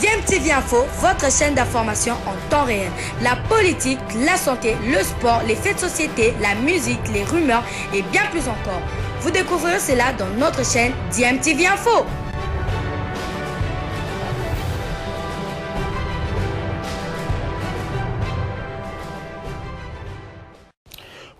DMTV Info, votre chaîne d'information en temps réel. La politique, la santé, le sport, les faits de société, la musique, les rumeurs et bien plus encore. Vous découvrirez cela dans notre chaîne DMTV Info.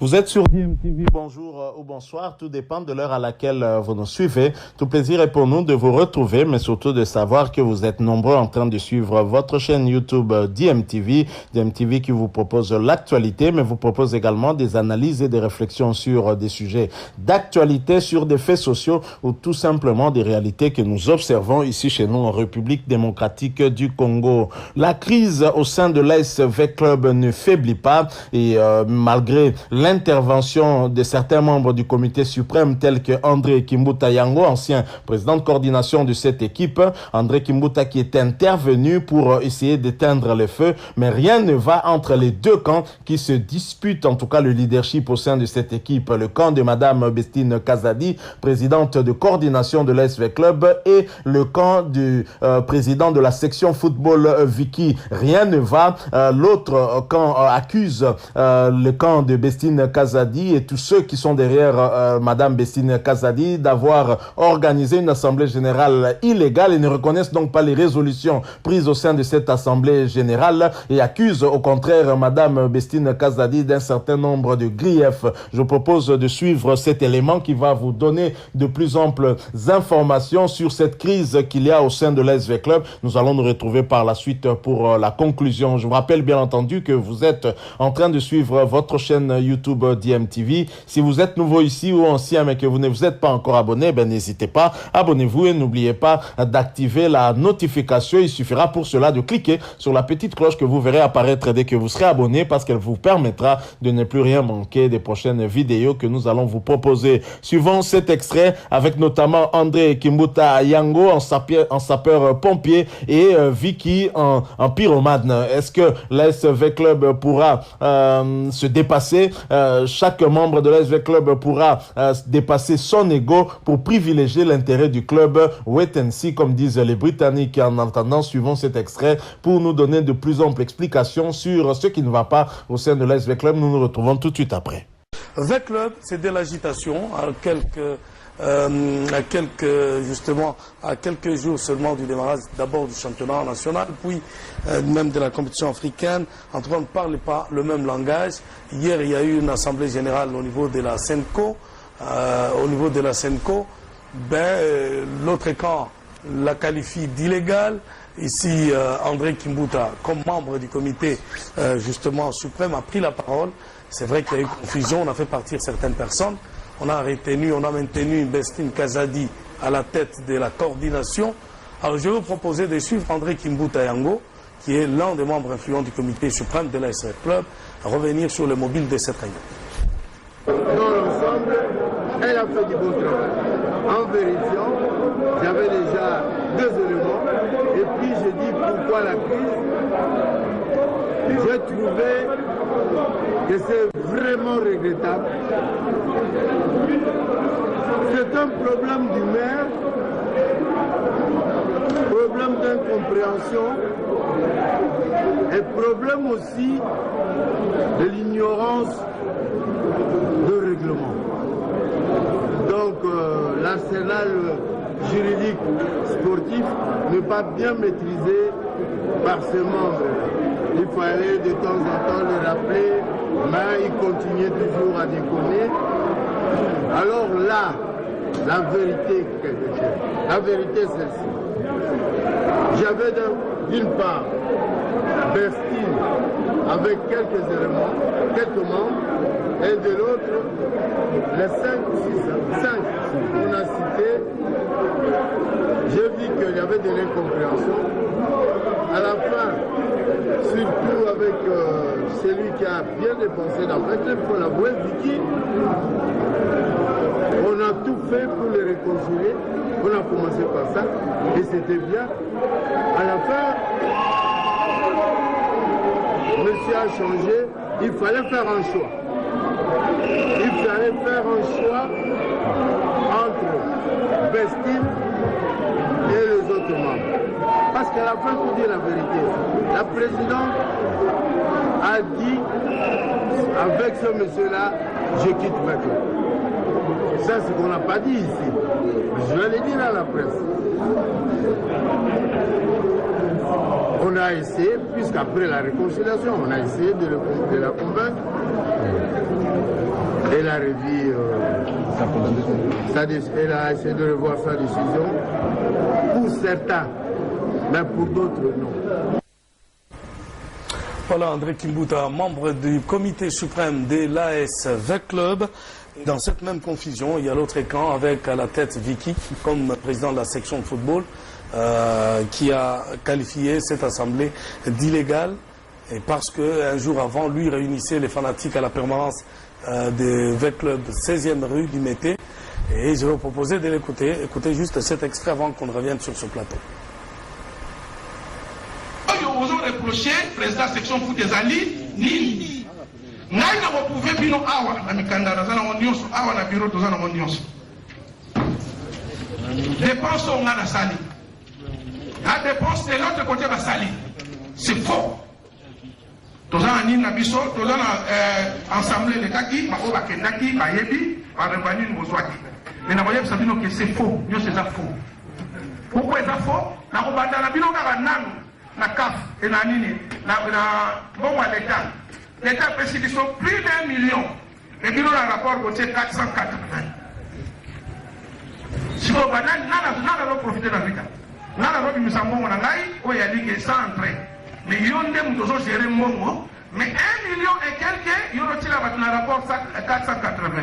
Vous êtes sur DMTV, bonjour ou bonsoir, tout dépend de l'heure à laquelle vous nous suivez. Tout plaisir est pour nous de vous retrouver, mais surtout de savoir que vous êtes nombreux en train de suivre votre chaîne YouTube DMTV. DMTV qui vous propose l'actualité, mais vous propose également des analyses et des réflexions sur des sujets d'actualité, sur des faits sociaux ou tout simplement des réalités que nous observons ici chez nous en République démocratique du Congo. La crise au sein de l'ASV Club ne faiblit pas et malgré l'intervention de certains membres du comité suprême tels que André Kimbuta Yango, ancien président de coordination de cette équipe. André Kimbuta qui est intervenu pour essayer d'éteindre le feu, mais rien ne va entre les deux camps qui se disputent en tout cas le leadership au sein de cette équipe. Le camp de Madame Bestine Kazadi, présidente de coordination de l'ASV Club, et le camp du président de la section football Vicky. Rien ne va. L'autre camp accuse le camp de Bestine Kazadi et tous ceux qui sont derrière Madame Bestine Kazadi d'avoir organisé une assemblée générale illégale et ne reconnaissent donc pas les résolutions prises au sein de cette assemblée générale et accusent au contraire Madame Bestine Kazadi d'un certain nombre de griefs. Je propose de suivre cet élément qui va vous donner de plus amples informations sur cette crise qu'il y a au sein de l'ASV Club. Nous allons nous retrouver par la suite pour la conclusion. Je vous rappelle bien entendu que vous êtes en train de suivre votre chaîne YouTube DMTV. Si vous êtes nouveau ici ou ancien mais que vous ne vous êtes pas encore abonné, n'hésitez pas, abonnez-vous et n'oubliez pas d'activer la notification. Il suffira pour cela de cliquer sur la petite cloche que vous verrez apparaître dès que vous serez abonné parce qu'elle vous permettra de ne plus rien manquer des prochaines vidéos que nous allons vous proposer. Suivons cet extrait avec notamment André Kimbuta Yango en sapeur pompier et Vicky en pyromane. Est-ce que l'ASV Club pourra se dépasser? Chaque membre de l'ASV Club pourra dépasser son ego pour privilégier l'intérêt du club. Wait and see, comme disent les Britanniques. En attendant, suivons cet extrait pour nous donner de plus amples explications sur ce qui ne va pas au sein de l'ASV Club. Nous nous retrouvons tout de suite après. Le club, c'est de l'agitation à quelques jours seulement du démarrage d'abord du championnat national, puis même de la compétition africaine. En tout cas, on ne parle pas le même langage. Hier, il y a eu une assemblée générale au niveau de la SENCO. L'autre camp la qualifie d'illégale. Ici, André Kimbuta, comme membre du comité justement suprême, a pris la parole. C'est vrai qu'il y a eu confusion, on a fait partir certaines personnes. On a maintenu Bestine Kazadi à la tête de la coordination. Alors je vais vous proposer de suivre André Kimbuta Yango, qui est l'un des membres influents du comité suprême de l'ASV Club, à revenir sur le mobile de cette réunion. Dans l'ensemble, elle a fait du bon travail. En vérifiant, j'avais déjà deux éléments. Et puis j'ai dit pourquoi la crise. J'ai trouvé que c'est vraiment regrettable. C'est un problème du maire, problème d'incompréhension et problème aussi de l'ignorance de règlement. Donc l'arsenal juridique sportif n'est pas bien maîtrisé par ses membres. Il fallait de temps en temps le rappeler, mais il continuait toujours à déconner. Alors là, la vérité, la vérité c'est celle-ci. J'avais d'une part Bestine avec quelques éléments, quelques membres, et de l'autre, les 5 qu'on a cités, j'ai vu qu'il y avait de l'incompréhension. À la fin, surtout avec celui qui a bien dépensé dans le club, il faut l'avouer, Vicky, on a tout fait pour les réconcilier. On a commencé par ça, et c'était bien. À la fin, monsieur a changé, il fallait faire un choix. Il fallait faire un choix entre Bestine et les autres membres. Parce qu'à la fin, il faut dire la vérité. La présidente a dit, avec ce monsieur-là, je quitte Veclub. Ça, c'est ce qu'on n'a pas dit ici. Je vais le dire à la presse. On a essayé, puisqu'après la réconciliation, on a essayé de la convaincre. Elle a revu elle a essayé de revoir sa décision. Pour certains, mais pour d'autres, non. Voilà André Kimbuta, membre du comité suprême de l'AS Veclub. Dans cette même confusion, il y a l'autre camp avec à la tête Vicky comme président de la section de football qui a qualifié cette assemblée d'illégale et parce qu'un jour avant, lui réunissait les fanatiques à la permanence de Veclub 16e rue du Mété. Et je vais vous proposer de l'écouter. Écoutez juste cet extrait avant qu'on revienne sur ce plateau. Vous avez reproché président de la section foot des alliés, Nini. Vous pouvez bino awa na mikanda na zana monionso awa na bureau to zana monionso. Dépense on a la sali. La dépense de l'autre côté va sali. C'est faux. Tozana nini na biso, tozana ensemble les kaki, ma oba kendaki, ma yebi, ma rebani mozwaki. Mais na voyez sabino que c'est faux, yo c'est ça faux. Pourquoi c'est faux? Na obanda na bino ka nanu na CAF et na nini na bon l'État. L'État précise qu'ils sont plus d'1 million. Et puis, dans le rapport, côté 480. Si vous avez profité de la vie, nous avons mis en bon où il y a dit que ça entrait. Mais il y a des gens qui ont géré mon mais 1 million et quelques, il y a un rapport 480.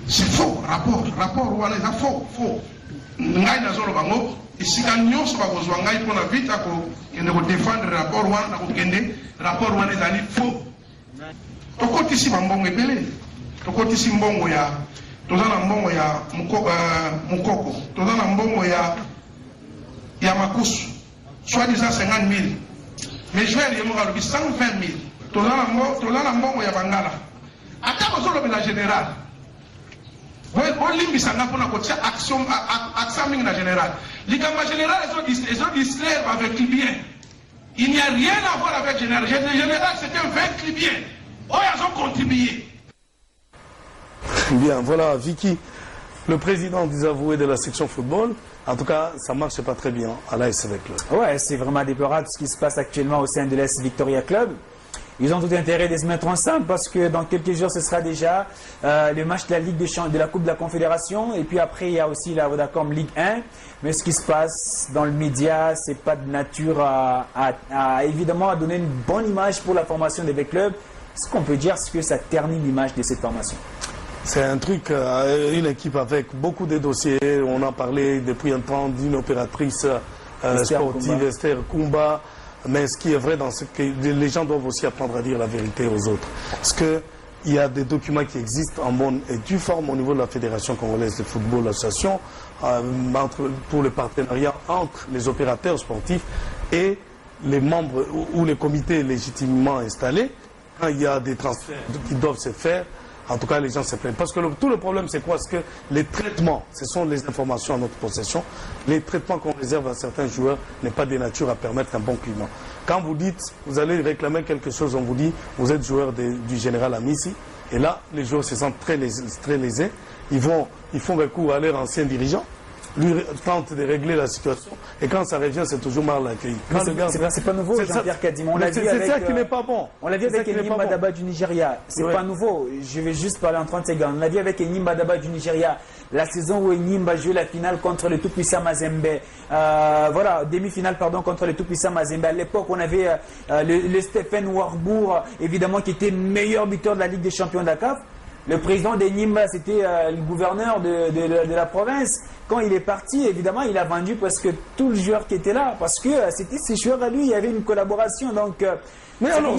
C'est faux, rapport, c'est faux. Ngai na zolo bango isika nyonso bakozwa ngai pona vite ako kende ko défendre rapport wana ko kende rapport wana ezali faux. Tokotisi mbongo ebele. Tokotisi mbongo ya tozana mbongo ya mukoko. Tozana mbongo ya makusu. Soit disant 50 000. Mais je vais dire 120 000. Tozana mbongo ya bangala. Ata kozolo bela général. Action générale. Les campagnes générales, ils ont distraire avec Libyen. Il n'y a rien à voir avec Général. Général, c'était un vrai Libyen. Oh, ils ont contribué. Bien, voilà, Vicky, le président des avoués de la section football. En tout cas, ça ne marche pas très bien à l'AS Veclub. Ouais, c'est vraiment déplorable ce qui se passe actuellement au sein de l'AS Victoria Club. Ils ont tout intérêt de se mettre ensemble parce que dans quelques jours, ce sera déjà le match de la Ligue de la Coupe de la Confédération. Et puis après, il y a aussi la Vodacom Ligue 1. Mais ce qui se passe dans le média, ce n'est pas de nature évidemment à donner une bonne image pour la formation des clubs. Ce qu'on peut dire, c'est que ça ternit l'image de cette formation. C'est un truc, une équipe avec beaucoup de dossiers. On a parlé depuis un temps d'une opératrice sportive, Esther Kumba. Mais ce qui est vrai, c'est que les gens doivent aussi apprendre à dire la vérité aux autres. Parce qu'il y a des documents qui existent en bonne et due forme au niveau de la Fédération congolaise de football, l'association, pour le partenariat entre les opérateurs sportifs et les membres ou les comités légitimement installés. Quand il y a des transferts qui doivent se faire, en tout cas, les gens se plaignent. Parce que tout le problème, c'est quoi? C'est que les traitements, ce sont les informations à notre possession. Les traitements qu'on réserve à certains joueurs n'est pas de nature à permettre un bon climat. Quand vous dites, vous allez réclamer quelque chose, on vous dit, vous êtes joueur du général Amissi. Et là, les joueurs se sentent très lésés. Ils font recours à leur ancien dirigeant. Lui tente de régler la situation. Et quand ça revient, c'est toujours mal accueilli. C'est pas nouveau, Jean-Pierre Kadim. C'est ça qui n'est pas bon. On l'a vu avec Enyim Badaba du Nigeria. C'est pas nouveau. Je vais juste parler en 30 secondes. On l'a vu avec Enyim Badaba du Nigeria. La saison où Enyim a joué la finale contre le tout-puissant Mazembe. Voilà, demi-finale, pardon, contre le tout-puissant Mazembe. À l'époque, on avait le Stephen Warbourg, évidemment, qui était meilleur buteur de la Ligue des champions de la CAF. Le président d'Enyimba, c'était le gouverneur de la province. Quand il est parti, évidemment, il a vendu presque tout le joueur qui était là. Parce que c'était ses joueurs à lui, il y avait une collaboration. Donc, mais alors,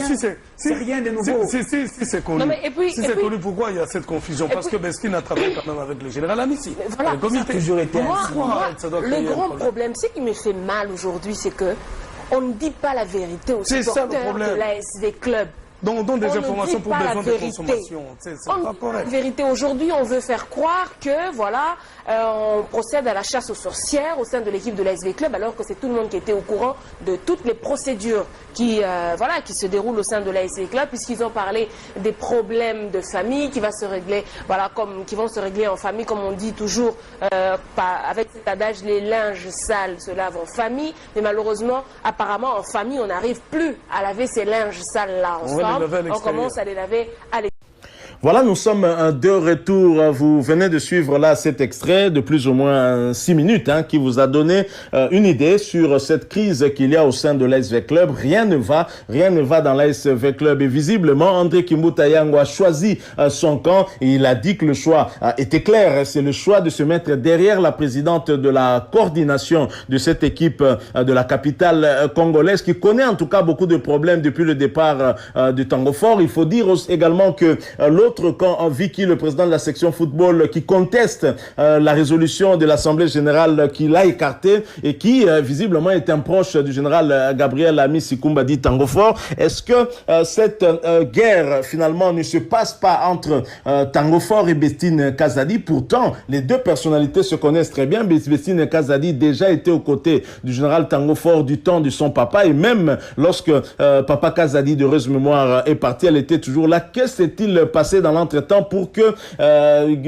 c'est rien de nouveau. Si c'est connu. C'est connu, pourquoi il y a cette confusion? Parce que Beskin a travaillé quand même avec le général Amissi. Voilà, le comité. Toujours été le grand problème, ce qui me fait mal aujourd'hui, c'est que on ne dit pas la vérité aux supporters de l'AS Veclub. Donc on donne des informations pour besoin de consommation. C'est pas correct. En vérité, aujourd'hui, on veut faire croire que, voilà, on procède à la chasse aux sorcières au sein de l'équipe de l'ASV Club, alors que c'est tout le monde qui était au courant de toutes les procédures qui se déroulent au sein de l'ASV Club, puisqu'ils ont parlé des problèmes de famille qui vont se régler en famille, comme on dit toujours, avec cet adage, les linges sales se lavent en famille, mais malheureusement, apparemment, en famille, on n'arrive plus à laver ces linges sales-là ensemble. On commence à les laver à l'extérieur. Voilà, nous sommes de retour. Vous venez de suivre là cet extrait de plus ou moins 6 minutes qui vous a donné une idée sur cette crise qu'il y a au sein de l'ASV Club. Rien ne va dans l'ASV Club. Et visiblement, André Kimbuta Yango a choisi son camp et il a dit que le choix était clair. C'est le choix de se mettre derrière la présidente de la coordination de cette équipe de la capitale congolaise qui connaît en tout cas beaucoup de problèmes depuis le départ de Tango Fort. Il faut dire également que l'autre camp, Vicky, le président de la section football, qui conteste la résolution de l'Assemblée générale qui l'a écarté et qui visiblement est un proche du général Gabriel Ami Sikumbadi Tango Fort. Est-ce que cette guerre finalement ne se passe pas entre Tango Fort et Bestine Kazadi? Pourtant, les deux personnalités se connaissent très bien. Bestine Kazadi déjà était aux côtés du général Tango Fort du temps de son papa, et même lorsque papa Kazadi, d'heureuse mémoire, est parti, elle était toujours là. Que s'est-il passé dans l'entretemps pour que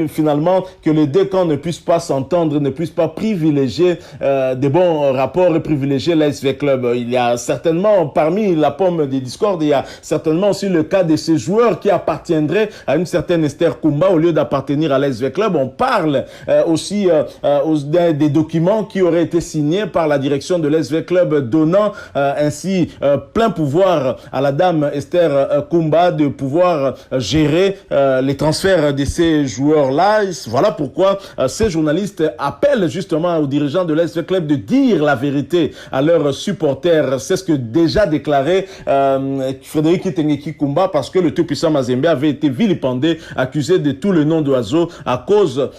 finalement que les deux camps ne puissent pas s'entendre, ne puissent pas privilégier des bons rapports et privilégier l'ASV Club? Il y a certainement parmi la pomme des discordes, il y a certainement aussi le cas de ces joueurs qui appartiendraient à une certaine Esther Kumba au lieu d'appartenir à l'ASV Club. On parle aussi des documents qui auraient été signés par la direction de l'ASV Club donnant ainsi plein pouvoir à la dame Esther Kumba de pouvoir gérer les transferts de ces joueurs-là. Voilà pourquoi ces journalistes appellent justement aux dirigeants de l'ASV Club de dire la vérité à leurs supporters. C'est ce que déjà déclaré Frédéric Itengeki Kumba, parce que le tout-puissant Mazembe avait été vilipendé, accusé de tout le nom d'oiseau à cause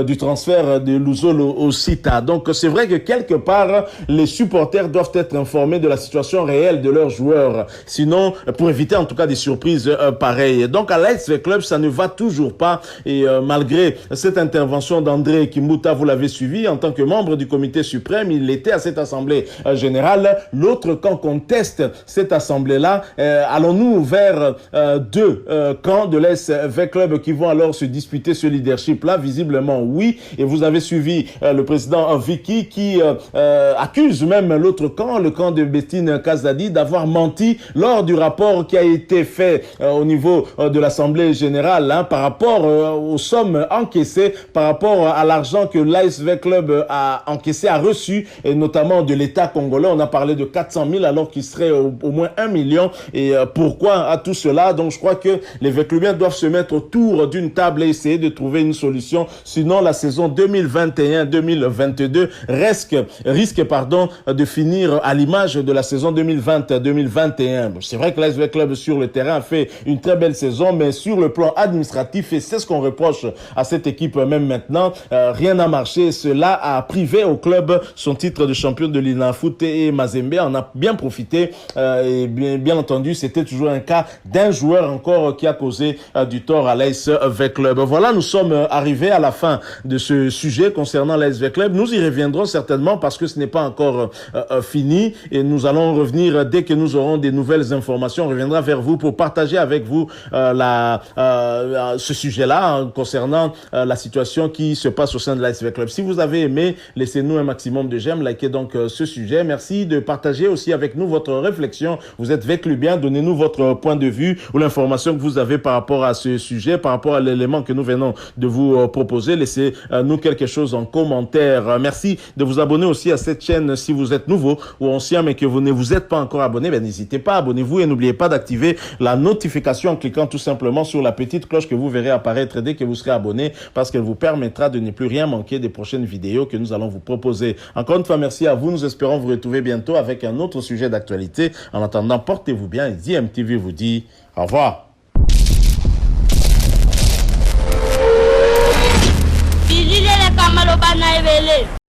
du transfert de Luzolo au Cita. Donc c'est vrai que quelque part, les supporters doivent être informés de la situation réelle de leurs joueurs. Sinon, pour éviter en tout cas des surprises pareilles. Donc à l'ASV Club, ça ne va toujours pas, et malgré cette intervention d'André Kimbuta, vous l'avez suivi en tant que membre du comité suprême, il était à cette assemblée générale. L'autre camp conteste cette assemblée-là. Allons-nous vers deux camps de l'ASV Club qui vont alors se disputer ce leadership-là? Visiblement oui, et vous avez suivi le président Vicky qui accuse même l'autre camp, le camp de Bestine Kazadi, d'avoir menti lors du rapport qui a été fait au niveau de l'Assemblée générale par rapport aux sommes encaissées, par rapport à l'argent que l'ASV Club a encaissé, a reçu, et notamment de l'État congolais. On a parlé de 400 000 alors qu'il serait au moins 1 million. Et pourquoi à tout cela? Donc je crois que les Véclubiens doivent se mettre autour d'une table et essayer de trouver une solution. Sinon la saison 2021-2022 risque de finir à l'image de la saison 2020-2021. C'est vrai que l'ASV Club sur le terrain a fait une très belle saison, mais sur le plan administratif, et c'est ce qu'on reproche à cette équipe même maintenant, rien n'a marché. Cela a privé au club son titre de champion de l'INAFoot, et Mazembe en a bien profité. Et bien entendu, c'était toujours un cas d'un joueur encore qui a causé du tort à l'ASV Club. Voilà, nous sommes arrivés à la fin de ce sujet concernant l'ASV Club. Nous y reviendrons certainement parce que ce n'est pas encore fini, et nous allons revenir dès que nous aurons des nouvelles informations. On reviendra vers vous pour partager avec vous ce sujet-là concernant la situation qui se passe au sein de l'ASV Club. Si vous avez aimé, laissez-nous un maximum de j'aime, likez donc ce sujet. Merci de partager aussi avec nous votre réflexion. Vous êtes Véclubien, donnez-nous votre point de vue ou l'information que vous avez par rapport à ce sujet, par rapport à l'élément que nous venons de vous proposer. Laissez-nous quelque chose en commentaire. Merci de vous abonner aussi à cette chaîne si vous êtes nouveau ou ancien mais que vous ne vous êtes pas encore abonné. N'hésitez pas, abonnez-vous et n'oubliez pas d'activer la notification en cliquant tout simplement sur la petite cloche que vous verrez apparaître dès que vous serez abonné, parce qu'elle vous permettra de ne plus rien manquer des prochaines vidéos que nous allons vous proposer. Encore une fois, merci à vous. Nous espérons vous retrouver bientôt avec un autre sujet d'actualité. En attendant, portez-vous bien et DMTV vous dit au revoir.